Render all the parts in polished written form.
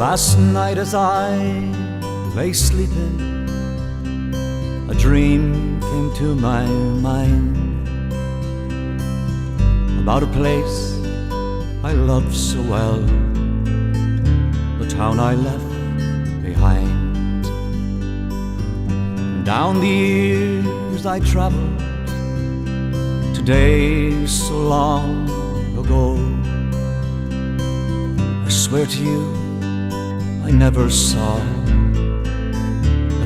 Last night as I lay sleeping, a dream came to my mind about a place I loved so well, the town I left behind. And down the years I traveled to days so long ago. I swear to you, I never saw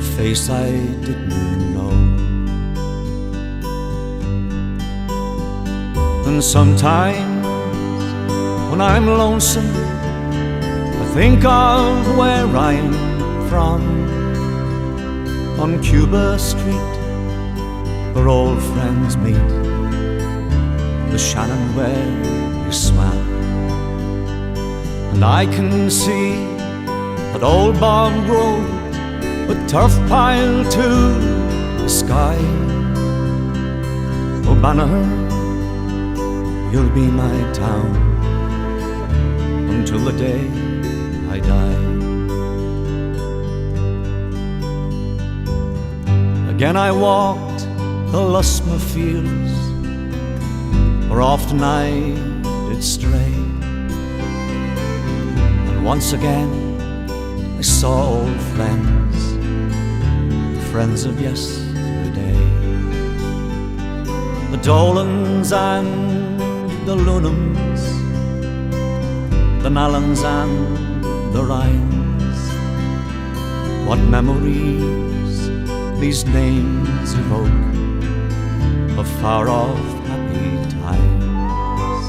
a face I didn't know. And sometimes when I'm lonesome, I think of where I'm from, on Cuba Street, where old friends meet, the Shannon where we swam. And I can see that old bog road with turf piled to the sky. Oh Banagher, you'll be my town until the day I die. Again I walked the Lusma fields, where often I did stray. And once again I saw old friends, friends of yesterday. The Dolans and the Lunams, the Nallans and the Ryans. What memories these names evoke of far-off happy times.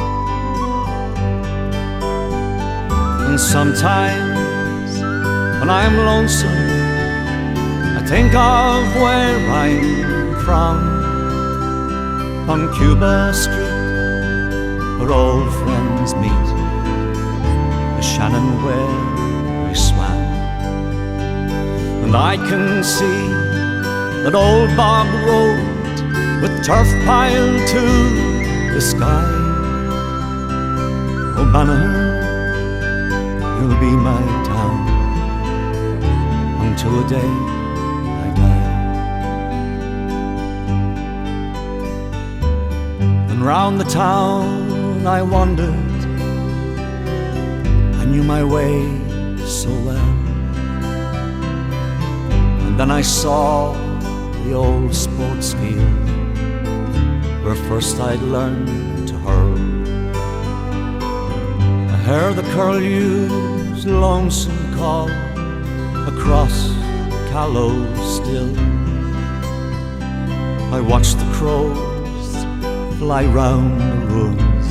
And sometimes when I'm lonesome, I think of where I'm from, on Cuba Street, where old friends meet, the Shannon where we swam. And I can see that old bog road with turf piled to the sky. Oh Banagher, you'll be my town until the day I die. And round the town I wandered, I knew my way so well. And then I saw the old sports field, where first I'd learned to hurl. I heard the curlew's lonesome call across Callow still. I watched the crows fly round the ruins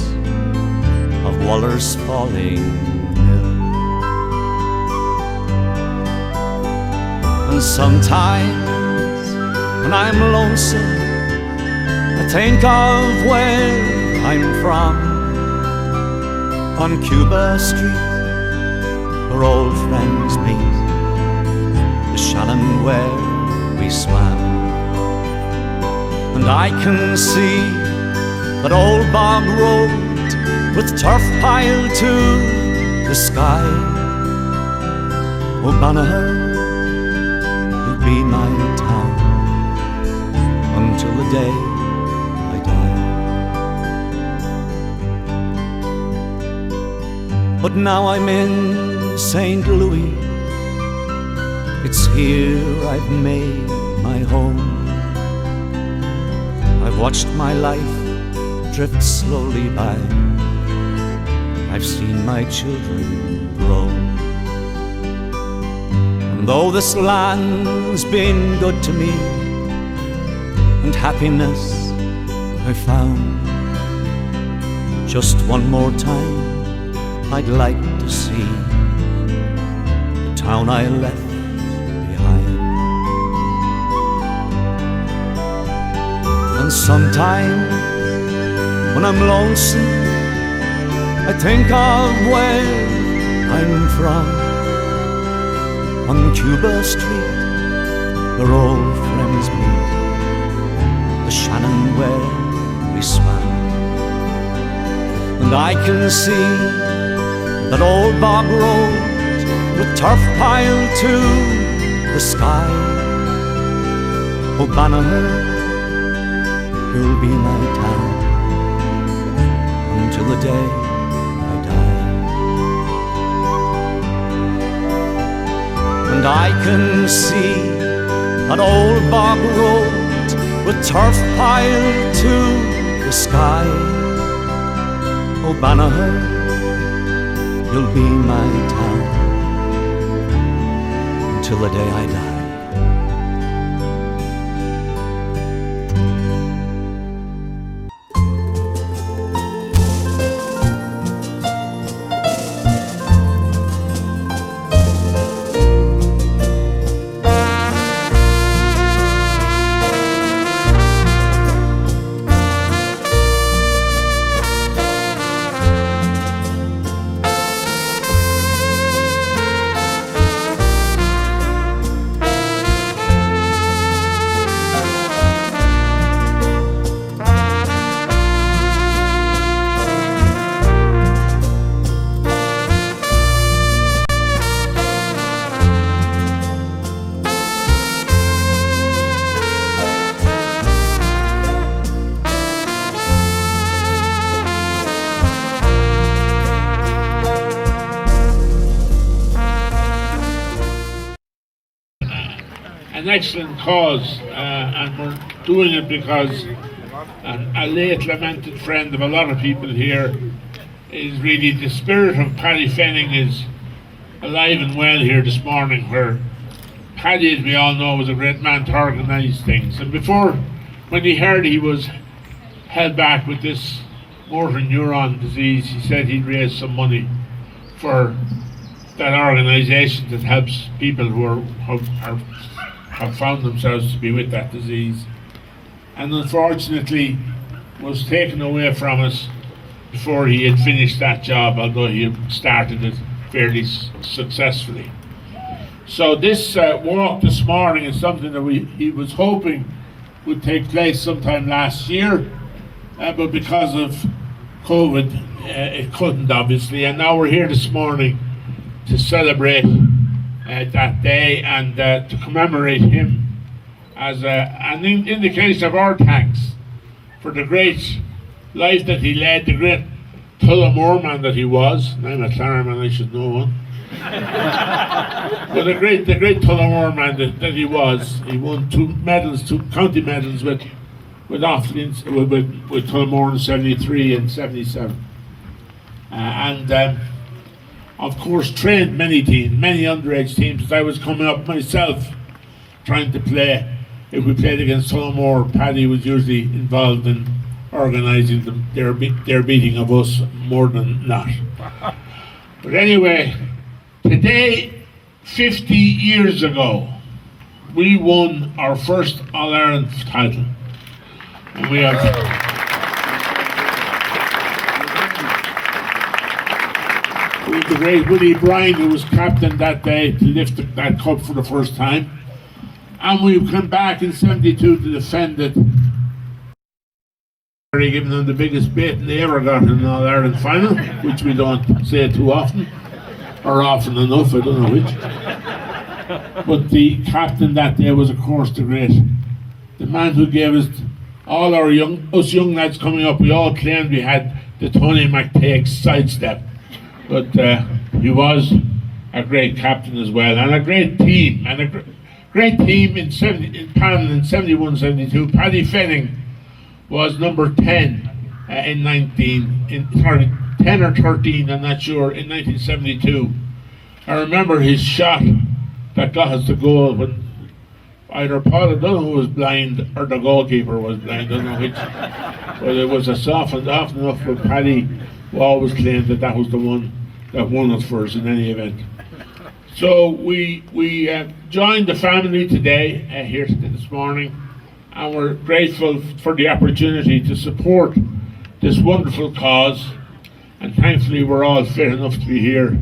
of Waller's falling mill. And sometimes when I'm lonesome, I think of where I'm from, on Cuba Street, where old friends meet, the Shannon where we swam. And I can see that old bog road with turf piled to the sky. Oh Banagher, you'll be my town until the day I die. But now I'm in St. Louis, it's here I've made my home. I've watched my life drift slowly by, I've seen my children grow. And though this land's been good to me, and happiness I found, just one more time I'd like to see the town I left behind. And sometimes when I'm lonesome, I think of where I'm from, on Cuba Street, where old friends meet, the Shannon where we swam. And I can see that old bog road with turf pile to the sky. Oh, Banagher, you'll be my town until the day I die. And I can see that old bog road with turf piled to the sky. Oh, Banagher, you'll be my town until the day I die. An excellent cause, and we're doing it because a late lamented friend of a lot of people here is really the spirit of Paddy Fenning is alive and well here this morning, where Paddy, as we all know, was a great man to organise things. And before, when he heard he was held back with this motor neuron disease, he said he'd raise some money for that organisation that helps people who have found themselves to be with that disease, and unfortunately was taken away from us before he had finished that job, although he had started it fairly successfully. So this walk this morning is something that he was hoping would take place sometime last year, but because of COVID it couldn't, obviously, and now we're here this morning to celebrate that day and to commemorate him as an indication of our thanks for the great life that he led, the great Tullamore man that he was. And I'm a Clareman, I should know one. But the great Tullamore man that he was. He won 2 county medals with Offaly, with Tullamore in 73 and 77. Of course, trained many teams, many underage teams. As I was coming up myself, trying to play, if we played against Tullamore, Paddy was usually involved in organising their beating of us more than not. But anyway, today, 50 years ago, we won our first All-Ireland title. And we have... the great Willie Bryan, who was captain that day to lift that cup for the first time, and we've come back in 72 to defend it, giving them the biggest beating they ever got in an All-Ireland final, which we don't say too often, or often enough, I don't know which. But the captain that day was, of course, the man who gave us all our young lads coming up. We all claimed we had the Tony McTague sidestep. But he was a great captain as well, and a great team, in panel in 71-72. Paddy Fenning was number 10 in 10 or 13, I'm not sure, in 1972. I remember his shot that got us the goal when either Paul O'Donoghue was blind or the goalkeeper was blind, I don't know which. But it was a soft enough, but Paddy always claimed that was the one that won us first in any event. So we joined the family today, here this morning, and we're grateful for the opportunity to support this wonderful cause, and thankfully we're all fit enough to be here.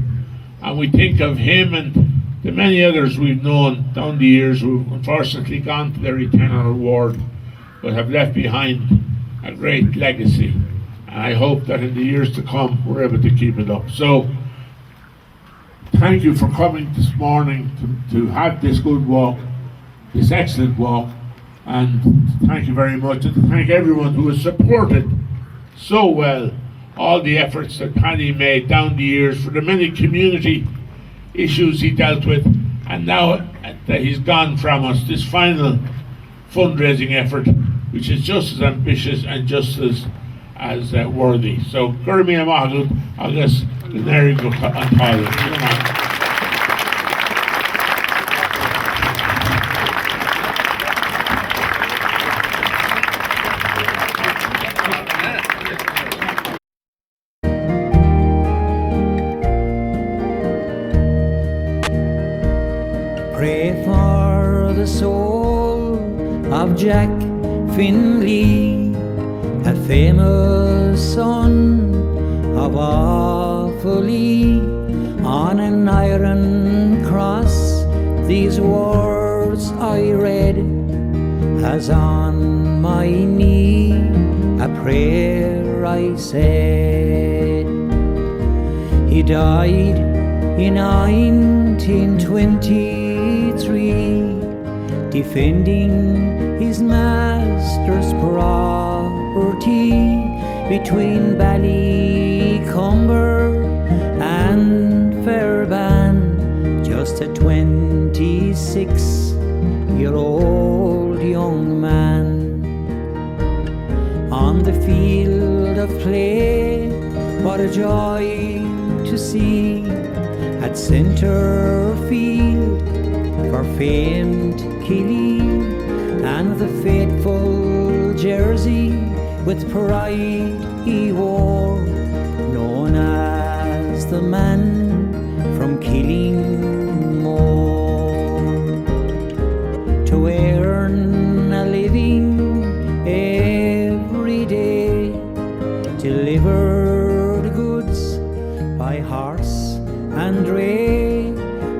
And we think of him and the many others we've known down the years who've unfortunately gone to their eternal reward, but have left behind a great legacy. And I hope that in the years to come we're able to keep it up. So thank you for coming this morning to have this good walk, this excellent walk, and thank you very much, and to thank everyone who has supported so well all the efforts that Paddy made down the years for the many community issues he dealt with, and now that he's gone from us, this final fundraising effort, which is just as ambitious and just as worthy. So, Gurmi Amahlu, I guess, there you go, Pray for the soul of Jack Finley, a famous son of Offaly. On an iron cross these words I read, as on my knee a prayer I said. He died in 1923, defending his master's property between Ballycumber and Fairban, just a 26-year-old young man. On the field of play, what a joy to see, at centre field for famed Killy, and the faithful jersey with pride he wore, known as the man from Tullamore. To earn a living every day, delivered goods by horse and dray.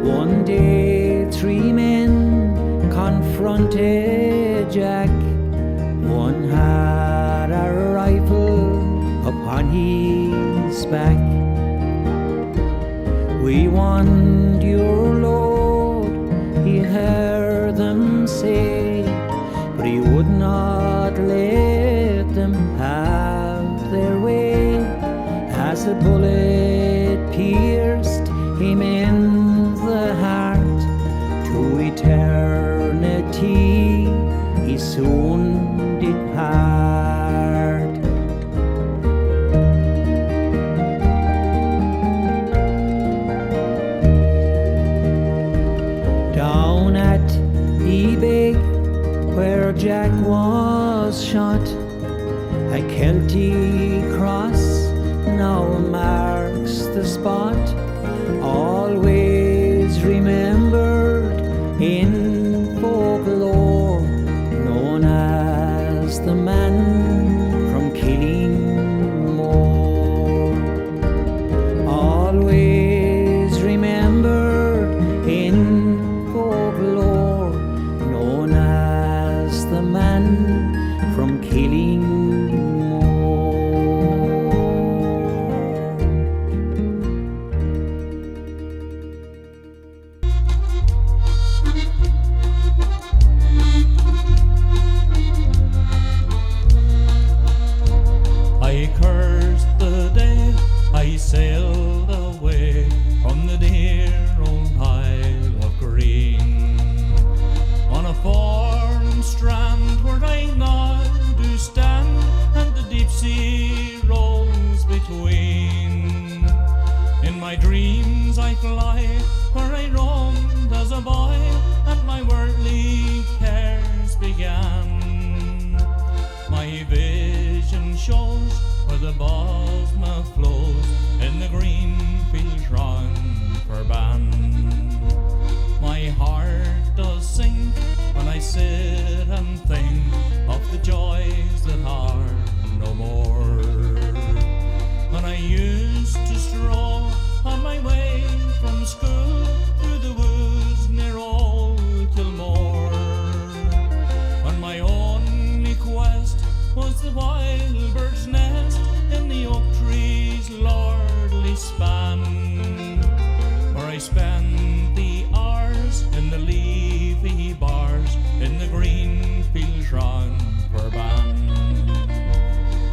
One day 3 men confronted Jack. One had a rifle upon his back. "We want your load," he heard them say, but he would not let them have their way. As the bullet pierced him in the heart, to eternity he soon did part. Down at Ebig, where Jack was shot, a Celtic cross now marks the spot, always remembered in folklore, known as the man from Tullamore. Always remembered in folklore, known as the man from Tullamore. I cursed the day I sailed away from the dear old Isle of Green, on a foreign strand where I now do stand, and the deep sea rolls between. In my dreams I fly where I roamed as a boy, and my worldly cares began. My vision shows where the Bosma flows in the green fields round Furlong. My heart does sink when I sit and think of the joys that are no more. When I used to stroll on my way from school through the woods near old Tullamore, when my only quest was the wild bird's nest in the oak tree's lordly span, where I spend the hours in the leafy bars in the green fields round Furlong.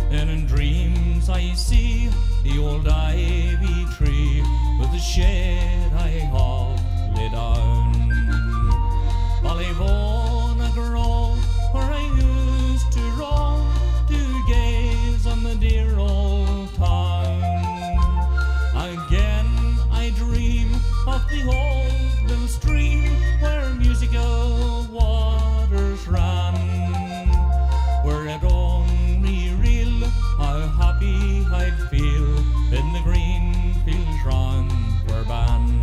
And in dreams I see the old ivy tree with the shade I have laid down. Ballyvona Grove, where I used to roam to gaze on the dear old town. Again I dream of the old little stream where musical waters ran, where it only real how happy I'd feel in the green fields round Furlong.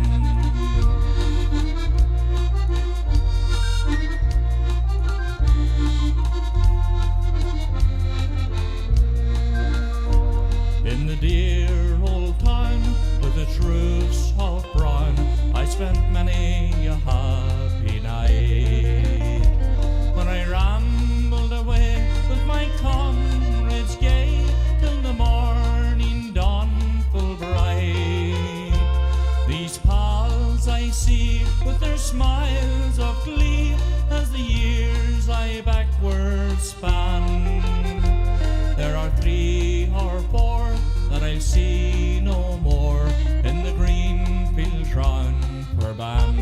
In the dear old town with its roofs of brown, I spent many a happy night when I rambled away with my comrades gay till the morning dawn full bright. These pals I see with their smiles of glee as the years I backward span. There are 3 or 4 that I'll see no more in the green fields round Furlong.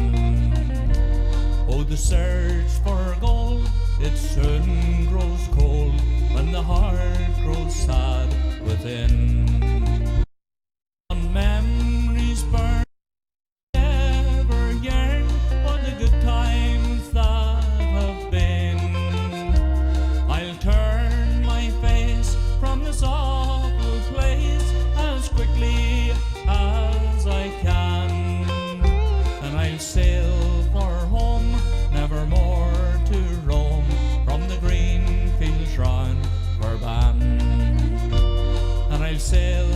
Oh, the search for gold, it soon grows cold when the heart grows sad within. On memories burn, ever yearn for the good times that have been. I'll turn my face from this awful place as quickly as I can, and I'll sail for home, never more to roam from the green fields round Furlong. And I'll sail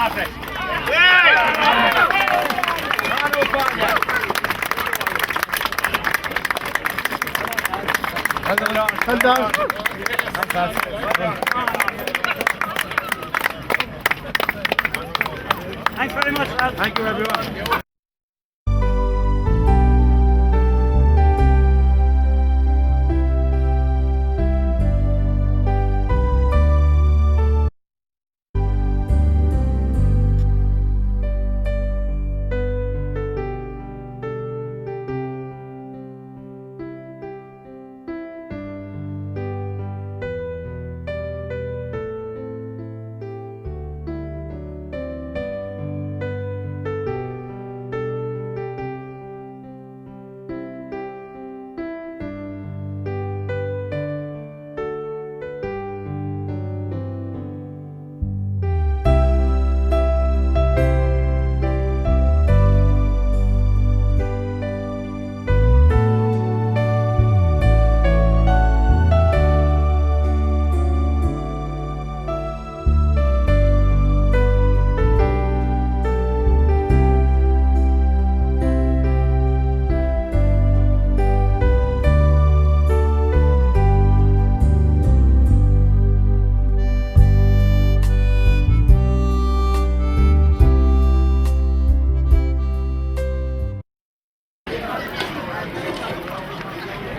Well done. Thanks very much, lads. Thank you, everyone.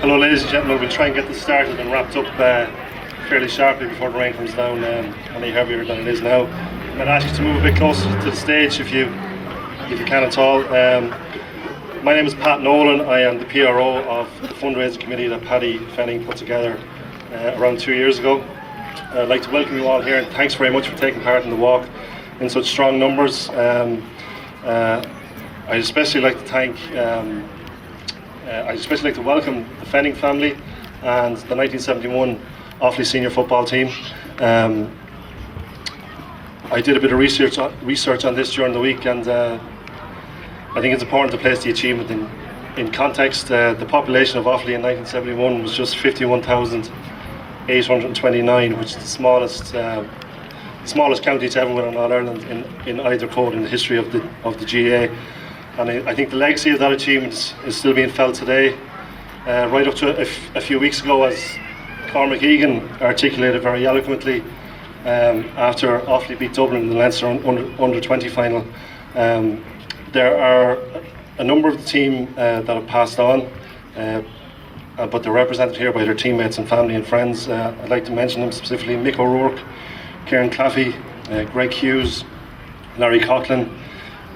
Hello ladies and gentlemen, we'll try and get this started and wrapped up fairly sharply before the rain comes down any heavier than it is now. I'm going to ask you to move a bit closer to the stage if you can at all. My name is Pat Nolan. I am the PRO of the fundraising committee that Paddy Fenning put together around 2 years ago. I'd like to welcome you all here and thanks very much for taking part in the walk in such strong numbers. I'd especially like to welcome the Fenning family and the 1971 Offaly senior football team. I did a bit of research on this during the week, and I think it's important to place the achievement in context. The population of Offaly in 1971 was just 51,829, which is the smallest county to ever win in All Ireland in either code in the history of the GAA. And I think the legacy of that achievement is still being felt today. Right up to a few weeks ago, as Cormac Egan articulated very eloquently after Offaly beat Dublin in the Leinster under 20 final. There are a number of the team that have passed on, but they're represented here by their teammates and family and friends. I'd like to mention them specifically: Mick O'Rourke, Kieran Claffey, Greg Hughes, Larry Coughlin,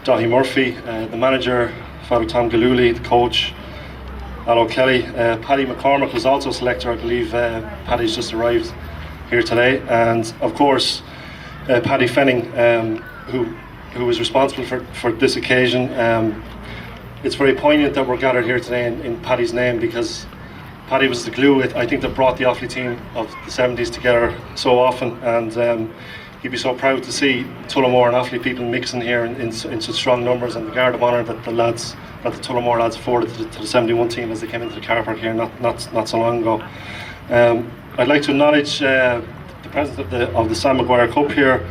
Dahi Murphy, the manager, Father Tom Galooly, the coach, Al O'Kelly. Paddy McCormick was also selector. I believe Paddy's just arrived here today. And of course, Paddy Fenning, who was responsible for this occasion. It's very poignant that we're gathered here today in Paddy's name, because Paddy was the glue, I think, that brought the Offaly team of the 70s together so often. And he'd be so proud to see Tullamore and Offaly people mixing here in such strong numbers, and the guard of honour that the Tullamore lads afforded to the 71 team as they came into the car park here not so long ago. I'd like to acknowledge the presence of the Sam Maguire Cup here.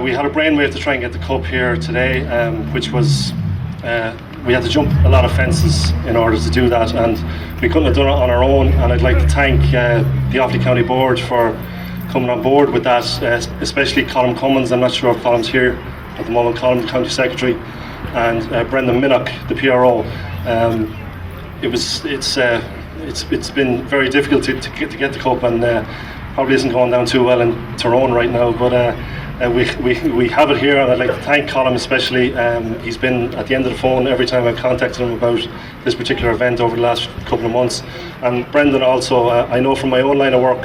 We had a brainwave to try and get the cup here today, which was we had to jump a lot of fences in order to do that, and we couldn't have done it on our own. And I'd like to thank the Offaly County Board for coming on board with that, especially Colm Cummins. I'm not sure if Colm's here at the moment. Colm, the County Secretary, and Brendan Minnock, the PRO. It's been very difficult to get the cup, and probably isn't going down too well in Tyrone right now, but we have it here, and I'd like to thank Colm especially. He's been at the end of the phone every time I've contacted him about this particular event over the last couple of months. And Brendan also, I know from my own line of work,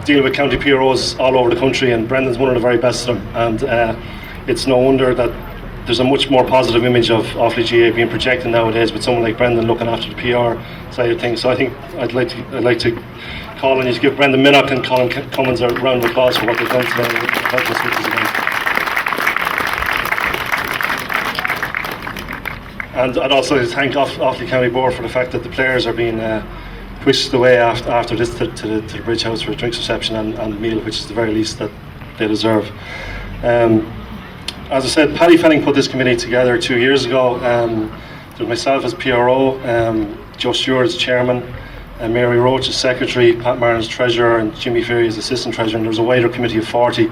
dealing with county PROs all over the country, and Brendan's one of the very best of them, and it's no wonder that there's a much more positive image of Offaly GAA being projected nowadays with someone like Brendan looking after the PR side of things. So I think I'd like to call on you to give Brendan Minnock and Colm Cummins a round of applause for what they've done today and help us with this event. And I'd also thank Offaly County Board for the fact that the players are being whisked away after this to the Bridge House for a drinks reception and meal, which is the very least that they deserve. As I said, Paddy Fenning put this committee together 2 years ago. There was myself as PRO, Joe Stewart as chairman, and Mary Roach as secretary, Pat Martin as treasurer, and Jimmy Ferry as assistant treasurer, and there was a wider committee of 40.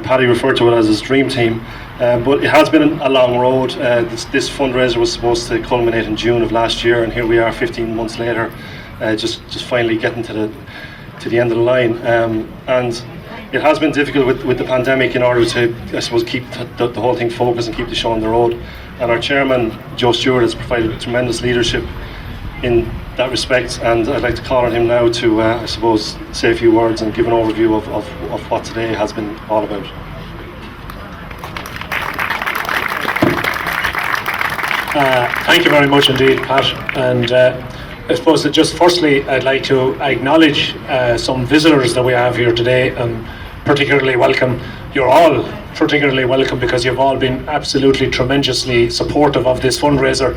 Paddy referred to it as his dream team, but it has been a long road. This fundraiser was supposed to culminate in June of last year, and here we are 15 months later, just finally getting to the end of the line. And it has been difficult with the pandemic in order to, I suppose, keep the whole thing focused and keep the show on the road. And our chairman, Joe Stewart, has provided tremendous leadership in that respect, and I'd like to call on him now to, I suppose, say a few words and give an overview of what today has been all about. Thank you very much indeed, Pat. And I suppose that just firstly, I'd like to acknowledge some visitors that we have here today, and particularly welcome. You're all particularly welcome because you've all been absolutely tremendously supportive of this fundraiser.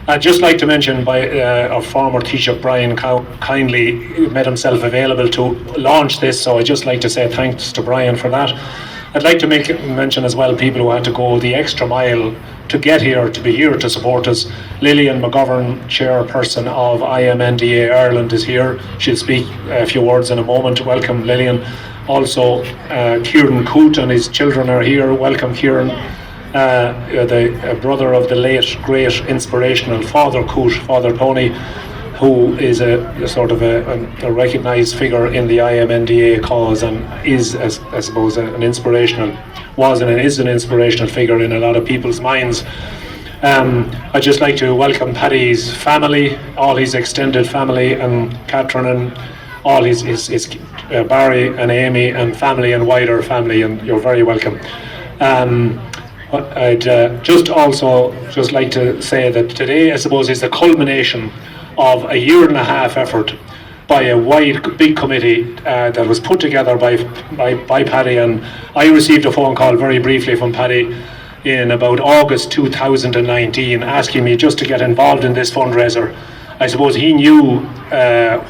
I'd just like to mention our former Taoiseach Brian kindly made himself available to launch this, so I'd just like to say thanks to Brian for that. I'd like to mention as well people who had to go the extra mile to get here, to be here to support us. Lillian McGovern, chairperson of IMNDA Ireland, is here. She'll speak a few words in a moment. Welcome, Lillian. Also, Kieran Coote and his children are here. Welcome, Kieran. The brother of the late, great, inspirational Father Coote, Father Tony, who is a sort of a recognised figure in the IMNDA cause, and is, I suppose, was and is an inspirational figure in a lot of people's minds. I'd just like to welcome Paddy's family, all his extended family, and Catherine and all his Barry and Amy and family and wider family, and you're very welcome. I'd just like to say that today, I suppose, is the culmination of a 1.5 year effort by a big committee that was put together by Paddy, and I received a phone call very briefly from Paddy in about August 2019 asking me just to get involved in this fundraiser. I suppose he knew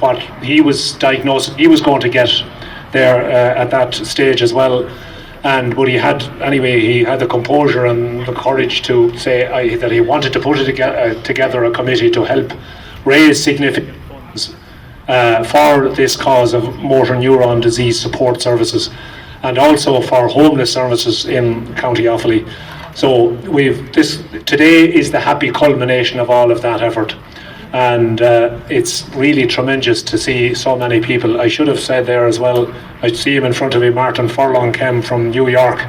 what he was diagnosed, he was going to get there at that stage as well. But he had the composure and the courage to say that he wanted to put together a committee to help raise significant funds for this cause of motor neuron disease support services, and also for homeless services in County Offaly. So today is the happy culmination of all of that effort, and it's really tremendous to see so many people. I should have said there as well, I see him in front of me, Martin Furlong came from New York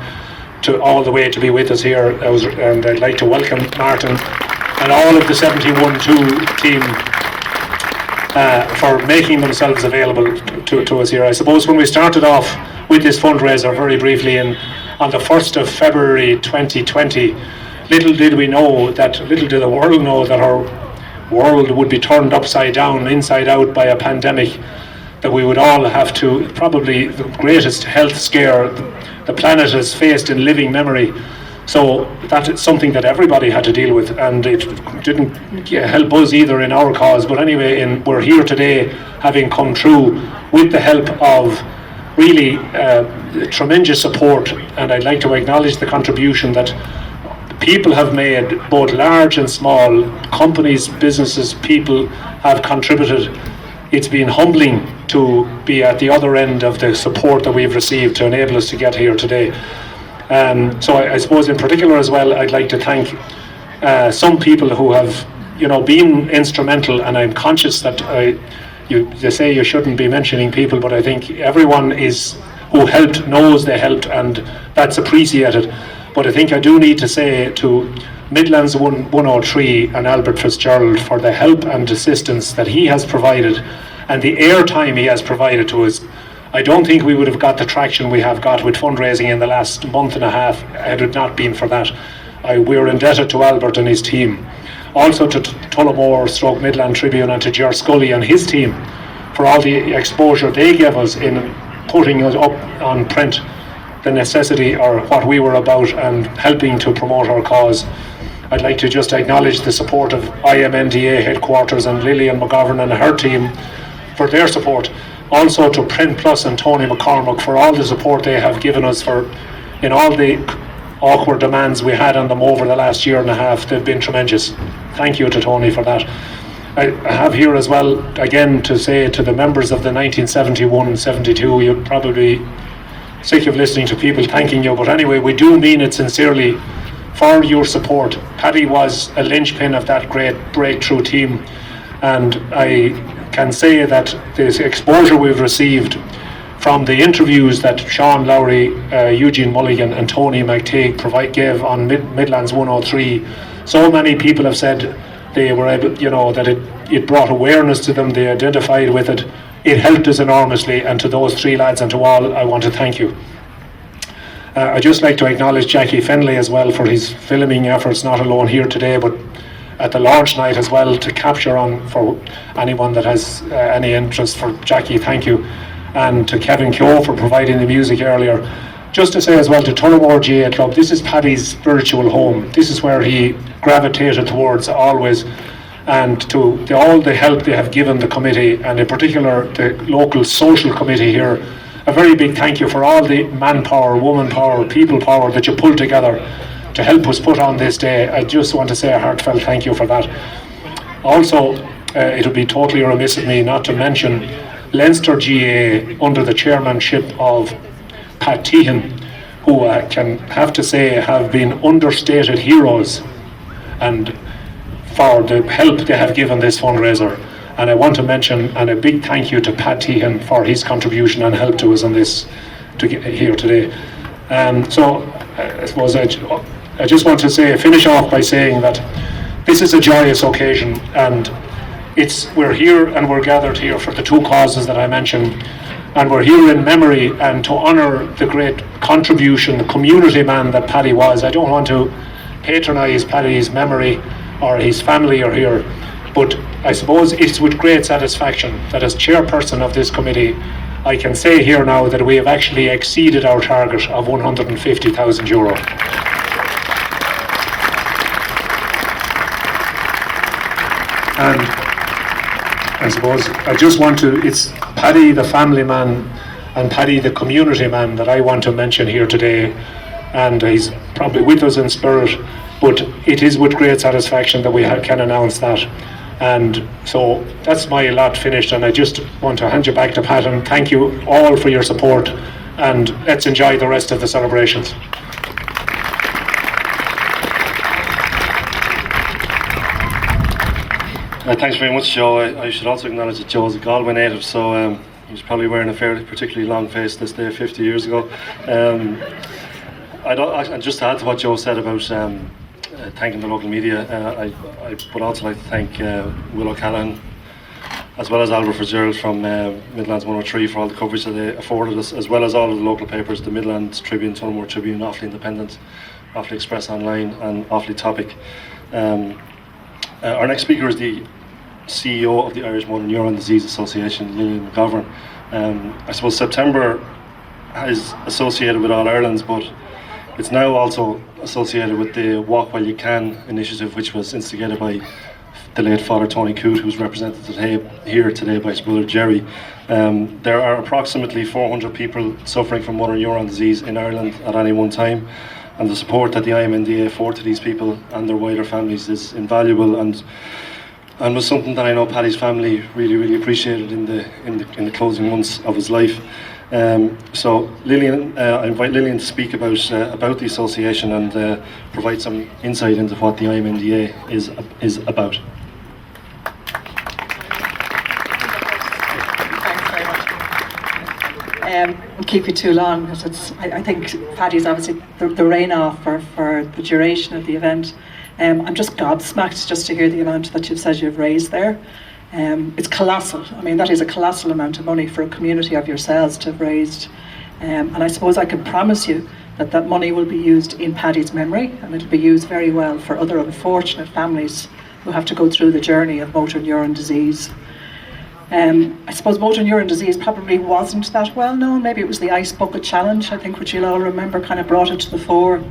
all the way to be with us here, and I'd like to welcome Martin and all of the 71-2 team for making themselves available to us here. I suppose when we started off with this fundraiser very briefly on the 1st of February 2020, little did the world know that our world would be turned upside down, inside out by a pandemic, that we would all have to, probably the greatest health scare the planet has faced in living memory. So that is something that everybody had to deal with, and it didn't help us either in our cause. But anyway, we're here today having come through with the help of really tremendous support, and I'd like to acknowledge the contribution that people have made, both large and small, companies, businesses, people have contributed. It's been humbling to be at the other end of the support that we've received to enable us to get here today. So I suppose in particular as well, I'd like to thank some people who have, been instrumental, and I'm conscious that they say you shouldn't be mentioning people, but I think everyone who helped knows they helped, and that's appreciated. But I think I do need to say to Midlands 103 and Albert Fitzgerald for the help and assistance that he has provided and the airtime he has provided to us. I don't think we would have got the traction we have got with fundraising in the last month and a half had it not been for that. We're indebted to Albert and his team. Also to Tullamore / Midland Tribune and to Ger Scully and his team for all the exposure they gave us in putting us up on print, the necessity or what we were about, and helping to promote our cause. I'd like to just acknowledge the support of IMNDA headquarters and Lillian McGovern and her team for their support. Also to Print Plus and Tony McCormack for all the support they have given us for in all the awkward demands we had on them over the last year and a half. They've been tremendous. Thank you to Tony for that. I have here as well, again, to say to the members of the 1971-72, you're probably sick of listening to people thanking you, but anyway, we do mean it sincerely for your support. Paddy was a linchpin of that great breakthrough team, and I can say that this exposure we've received from the interviews that Sean Lowry, Eugene Mulligan and Tony McTeague gave on Midlands 103, so many people have said they were able, that it brought awareness to them, they identified with it. It helped us enormously, and to those three lads and to all, I want to thank you. I'd just like to acknowledge Jackie Fenley as well for his filming efforts, not alone here today, but at the launch night as well, to capture on for anyone that has any interest. For Jackie, thank you. And to Kevin Keogh for providing the music earlier. Just to say as well to Tullamore GA Club, this is Paddy's spiritual home. This is where he gravitated towards always, and to all the help they have given the committee, and in particular the local social committee here. A very big thank you for all the manpower, woman power, people power that you pulled together to help us put on this day. I just want to say a heartfelt thank you for that. Also, it would be totally remiss of me not to mention Leinster GA under the chairmanship of Pat Tehan, who can have to say have been understated heroes and for the help they have given this fundraiser. And I want to mention a big thank you to Pat Tehan for his contribution and help to us on this to get here today. So I suppose I just want to finish off by saying that this is a joyous occasion, and we're here and we're gathered here for the two causes that I mentioned, and we're here in memory and to honour the great contribution, the community man that Paddy was. I don't want to patronise Paddy's memory or his family are here, but I suppose it's with great satisfaction that as chairperson of this committee, I can say here now that we have actually exceeded our target of €150,000. And I suppose I just want to, it's Paddy the family man and Paddy the community man that I want to mention here today, and he's probably with us in spirit, but it is with great satisfaction that we can announce that. And so that's my lot finished, and I just want to hand you back to Pat and thank you all for your support, and let's enjoy the rest of the celebrations. Thanks very much, Joe. I should also acknowledge that Joe is a Galway native, so he was probably wearing a fairly particularly long face this day 50 years ago. I just to add to what Joe said about thanking the local media, I would also like to thank Will O'Callaghan as well as Albert Fitzgerald from Midlands 103 for all the coverage that they afforded us, as well as all of the local papers, the Midlands Tribune, Tullamore Tribune, Offaly Independent, Offaly Express Online and Offaly Topic. Our next speaker is the CEO of the Irish Motor Neurone Disease Association, Lillian McGovern. I suppose September is associated with All Ireland's, but it's now also associated with the Walk While You Can initiative, which was instigated by the late Father Tony Coote, who's represented here today by his brother Jerry. There are approximately 400 people suffering from motor neuron disease in Ireland at any one time, and the support that the IMNDA afford to these people and their wider families is invaluable, and was something that I know Paddy's family really appreciated in the closing months of his life. So Lillian, I invite Lillian to speak about the association and provide some insight into what the IMNDA is about. Won't keep you too long, because I think Paddy's obviously the rein-off for the duration of the event. I'm just gobsmacked just to hear the amount that you've said you've raised there. It's colossal. I mean, that is a colossal amount of money for a community of yourselves to have raised. And I suppose I can promise you that money will be used in Paddy's memory, and it'll be used very well for other unfortunate families who have to go through the journey of motor neuron disease. I suppose motor neuron disease probably wasn't that well known. Maybe it was the Ice Bucket Challenge, I think, which you'll all remember, kind of brought it to the fore.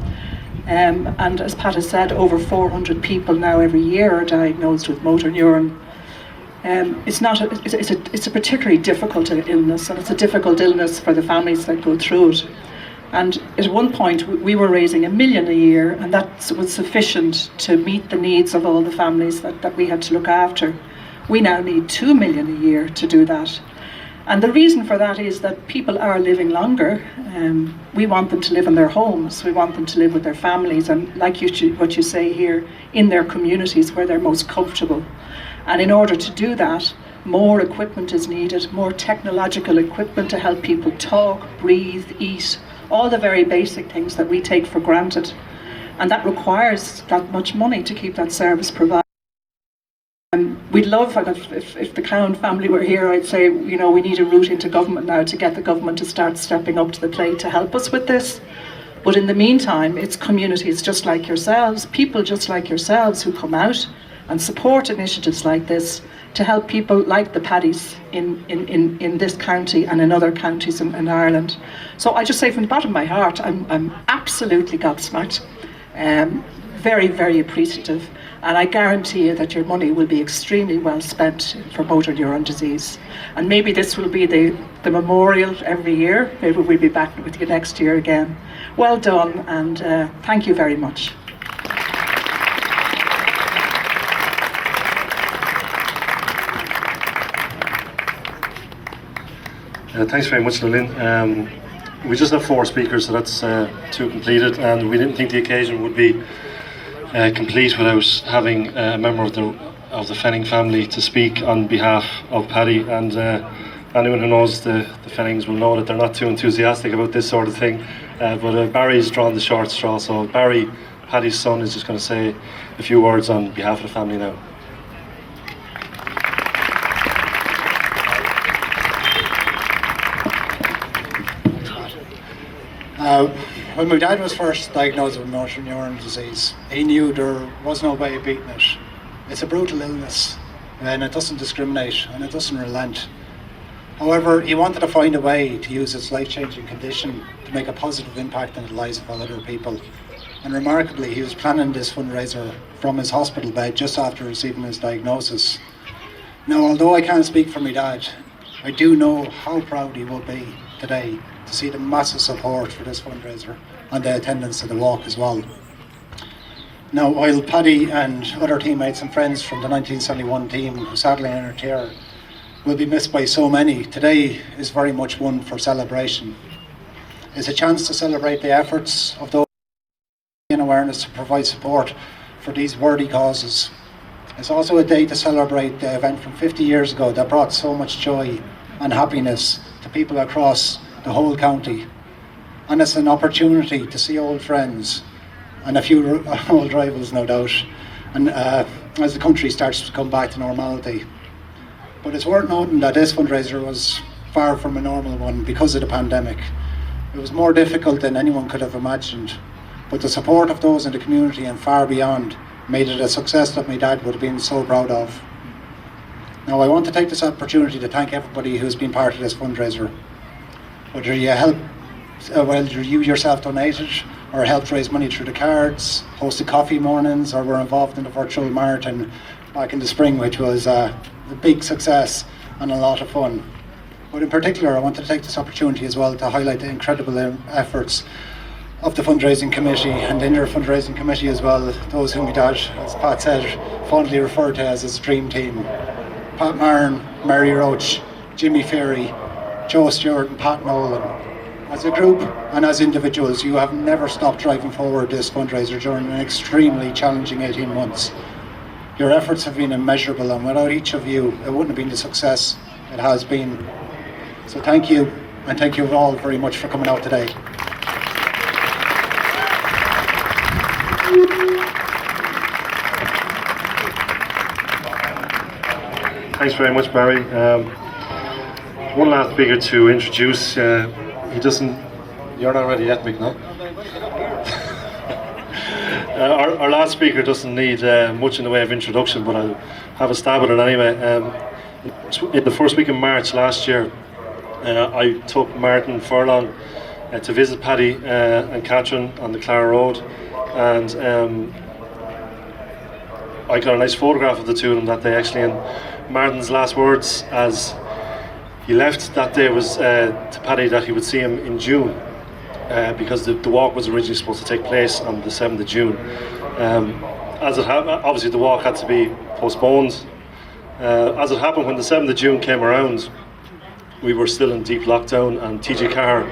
And as Pat has said, over 400 people now every year are diagnosed with motor neuron. It's a particularly difficult illness, and it's a difficult illness for the families that go through it. And at one point we were raising $1 million a year, and that was sufficient to meet the needs of all the families that we had to look after. We now need $2 million a year to do that. And the reason for that is that people are living longer. We want them to live in their homes, we want them to live with their families, and like what you say here, in their communities where they're most comfortable. And in order to do that, more equipment is needed, more technological equipment to help people talk, breathe, eat, all the very basic things that we take for granted. And that requires that much money to keep that service provided. We'd love, and if the Cowan family were here, I'd say, you know, we need a route into government now to get the government to start stepping up to the plate to help us with this. But in the meantime, it's communities just like yourselves, people just like yourselves who come out and support initiatives like this to help people like the Paddys in this county and in other counties in Ireland. So I just say from the bottom of my heart, I'm absolutely gobsmacked, very, very appreciative, and I guarantee you that your money will be extremely well spent for motor neuron disease. And maybe this will be the memorial every year. Maybe we'll be back with you next year again. Well done, and thank you very much. Thanks very much, Nolan. We just have 4 speakers, so that's 2 completed, and we didn't think the occasion would be complete without having a member of the Fenning family to speak on behalf of Paddy. And anyone who knows the Fennings will know that they're not too enthusiastic about this sort of thing, but Barry's drawn the short straw, so Barry, Paddy's son, is just going to say a few words on behalf of the family now. When my dad was first diagnosed with motor neuron disease, he knew there was no way of beating it. It's a brutal illness, and it doesn't discriminate, and it doesn't relent. However, he wanted to find a way to use its life-changing condition to make a positive impact on the lives of other people. And remarkably, he was planning this fundraiser from his hospital bed just after receiving his diagnosis. Now, although I can't speak for my dad, I do know how proud he will be today to see the massive support for this fundraiser and the attendance of the walk as well. Now, while Paddy and other teammates and friends from the 1971 team who sadly entered here will be missed by so many, today is very much one for celebration. It's a chance to celebrate the efforts of those in awareness to provide support for these worthy causes. It's also a day to celebrate the event from 50 years ago that brought so much joy and happiness to people across the whole county. And it's an opportunity to see old friends and a few old rivals, no doubt, and as the country starts to come back to normality. But it's worth noting that this fundraiser was far from a normal one because of the pandemic. It was more difficult than anyone could have imagined, but the support of those in the community and far beyond made it a success that my dad would have been so proud of. Now, I want to take this opportunity to thank everybody who's been part of this fundraiser. Whether you yourself donated or helped raise money through the cards, hosted coffee mornings, or were involved in the virtual marathon back in the spring, which was a big success and a lot of fun. But in particular, I want to take this opportunity as well to highlight the incredible efforts of the fundraising committee and the inner fundraising committee as well, those whom my dad, as Pat said, fondly referred to as his dream team. Pat Marin, Mary Roach, Jimmy Ferry, Joe Stewart and Pat Nolan. As a group and as individuals, you have never stopped driving forward this fundraiser during an extremely challenging 18 months. Your efforts have been immeasurable, and without each of you, it wouldn't have been the success it has been. So thank you, and thank you all very much for coming out today. Thanks very much, Barry. One last speaker to introduce. He doesn't. You're not ready yet, Mick, no? Our last speaker doesn't need much in the way of introduction, but I'll have a stab at it anyway. In the first week of March last year, I took Martin Furlong to visit Paddy and Catherine on the Clara Road, and I got a nice photograph of the two of them that day actually. And Martin's last words as he left that day was to Paddy that he would see him in June. because the walk was originally supposed to take place on the 7th of June. As it obviously the walk had to be postponed. As it happened, when the 7th of June came around, we were still in deep lockdown, and TG Carr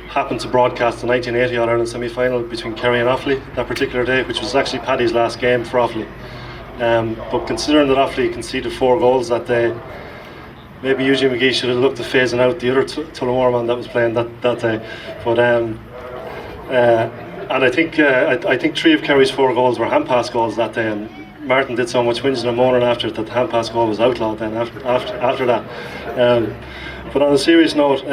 happened to broadcast the 1980 All-Ireland semi-final between Kerry and Offaly that particular day, which was actually Paddy's last game for Offaly. But considering that Offaly conceded 4 goals that day, maybe Eugene McGee should have looked at phasing out the other Tullamore man that was playing that day. But and I think 3 of Kerry's 4 goals were hand-pass goals that day, and Martin did so much whinging and moaning after it that the hand-pass goal was outlawed then after that. But on a serious note,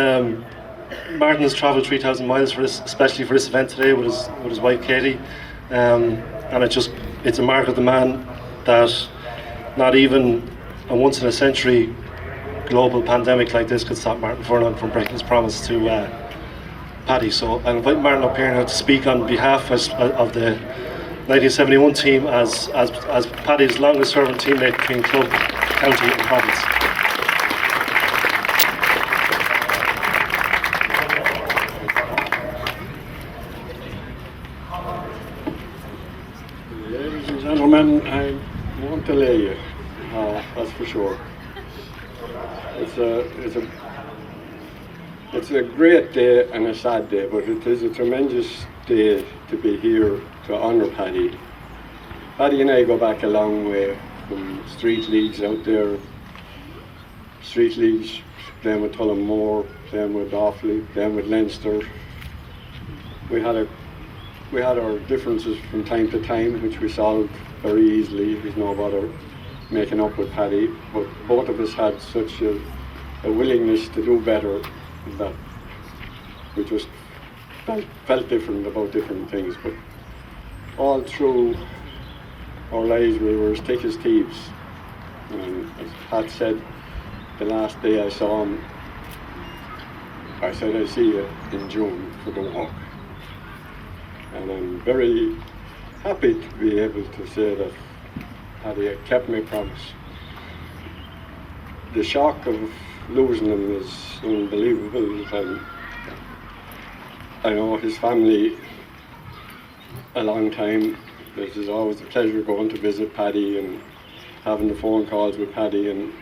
Martin has travelled 3,000 miles for this, especially for this event today with his wife Katie, and it's a mark of the man that not even a once-in-a-century global pandemic like this could stop Martin Furlong from breaking his promise to Paddy. So I invite Martin up here now to speak on behalf of the 1971 team as Paddy's longest-serving teammate between club, county and province. Ladies and gentlemen, I won't delay you, that's for sure. It's a great day and a sad day, but it is a tremendous day to be here to honour Paddy. Paddy and I go back a long way, from street leagues out there, street leagues, playing with Tullamore, playing with Offaly, playing with Leinster. We had our differences from time to time, which we solved very easily. There's no bother making up with Paddy, but both of us had such a willingness to do better that we just felt different about different things. But all through our lives we were as thick as thieves. And as Pat said, the last day I saw him, I said, I'll see you in June for the walk. And I'm very happy to be able to say that Paddy had kept my promise. The shock of losing him is unbelievable. I know his family a long time. It is always a pleasure going to visit Paddy and having the phone calls with Paddy and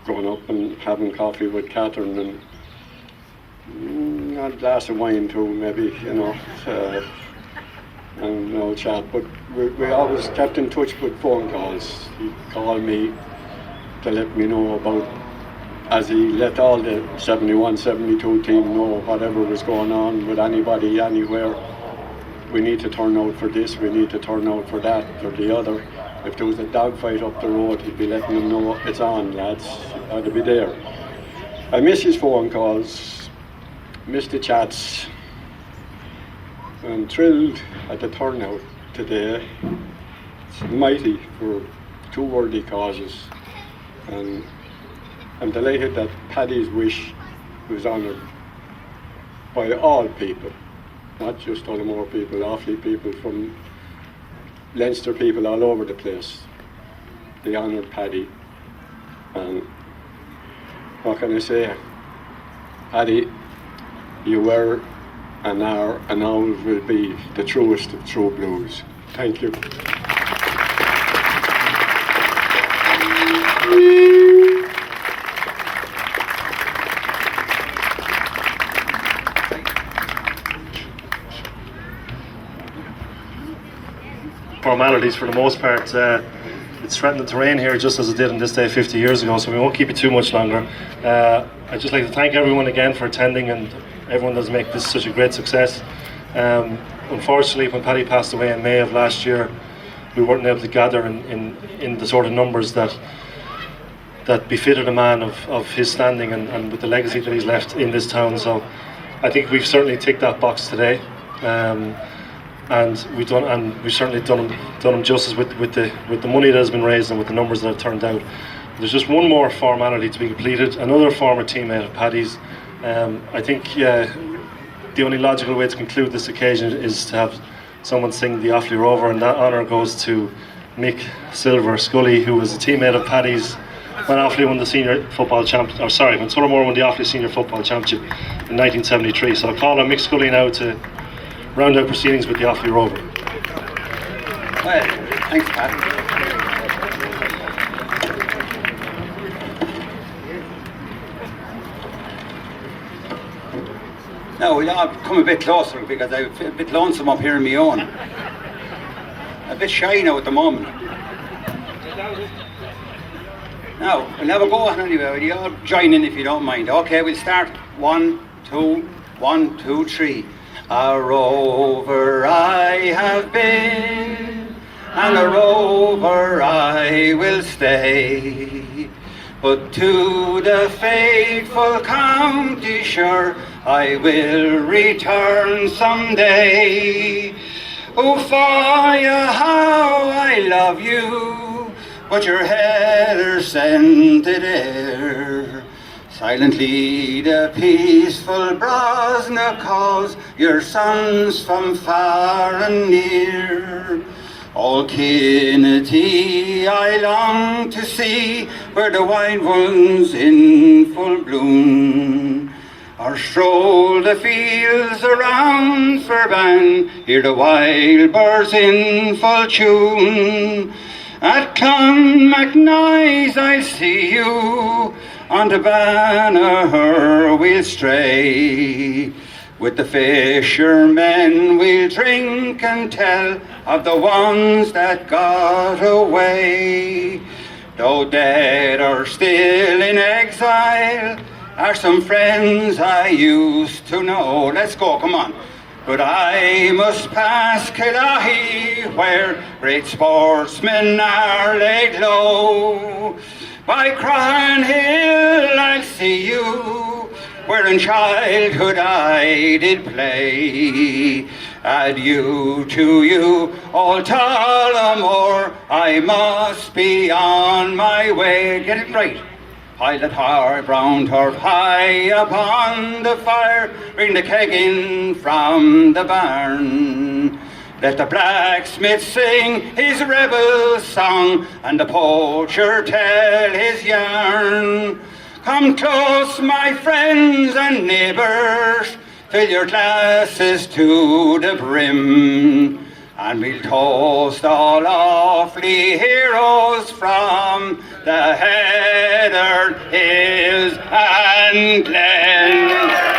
going up and having coffee with Catherine and a glass of wine too, maybe, and no chat. But we always kept in touch with phone calls. He'd call me to let me know about, as he let all the 71, 72 team know whatever was going on with anybody, anywhere. We need to turn out for this, we need to turn out for that, or the other. If there was a dogfight up the road, he'd be letting them know, it's on, lads, I'd be there. I miss his phone calls, miss the chats. I'm thrilled at the turnout today. It's mighty for 2 worthy causes. And I'm delighted that Paddy's wish was honoured by all people, not just Tullamore people, Offaly people, from Leinster people all over the place. They honoured Paddy. And what can I say? Paddy, you were and are and always will be the truest of true blues. Thank you. Formalities for the most part. It's threatened to rain here just as it did on this day 50 years ago, so we won't keep it too much longer. I'd just like to thank everyone again for attending and everyone that's made this such a great success. Unfortunately, when Paddy passed away in May of last year, we weren't able to gather in the sort of numbers that befitted a man of his standing and with the legacy that he's left in this town. So I think we've certainly ticked that box today. And we've certainly done him justice with the money that has been raised and with the numbers that have turned out. There's just one more formality to be completed. Another former teammate of Paddy's. I think the only logical way to conclude this occasion is to have someone sing the Offaly Rover, and that honour goes to Mick Scully, who was a teammate of Paddy's when Offaly won the senior football champ, or sorry, when Tullamore won the Offaly senior football championship in 1973. So I'll call on Mick Scully now to round out proceedings with the Offaly Rover. Well, thanks, Pat. Now we'll all come a bit closer because I'm a bit lonesome up here on my own. A bit shy now at the moment. Now, we'll have a go on anyway. Will you all join in if you don't mind? Okay, we'll start. 1, 2, 1, 2, 3. A rover I have been, and a rover I will stay. But to the faithful county shore I will return someday. Oh, Fire, how I love you, but your heather scented air. Silently the peaceful Brosna calls your sons from far and near. All Kinnity I long to see, where the wild ones in full bloom. Or stroll the fields around Furlong, hear the wild birds in full tune. At Clonmacnoise I see you, on the Banner we'll stray. With the fishermen we'll drink and tell of the ones that got away. Though dead or still in exile, are some friends I used to know. Let's go, come on. But I must pass Killahy, where great sportsmen are laid low. By Cran Hill I'll see you, where in childhood I did play. Adieu to you, old Tullamore, I must be on my way. Get it right. Pilot hard, brown turf high upon the fire, bring the keg in from the barn. Let the blacksmith sing his rebel song, and the poacher tell his yarn. Come close, my friends and neighbours, fill your glasses to the brim, and we'll toast all Offaly heroes from the Heather Hills and Glen.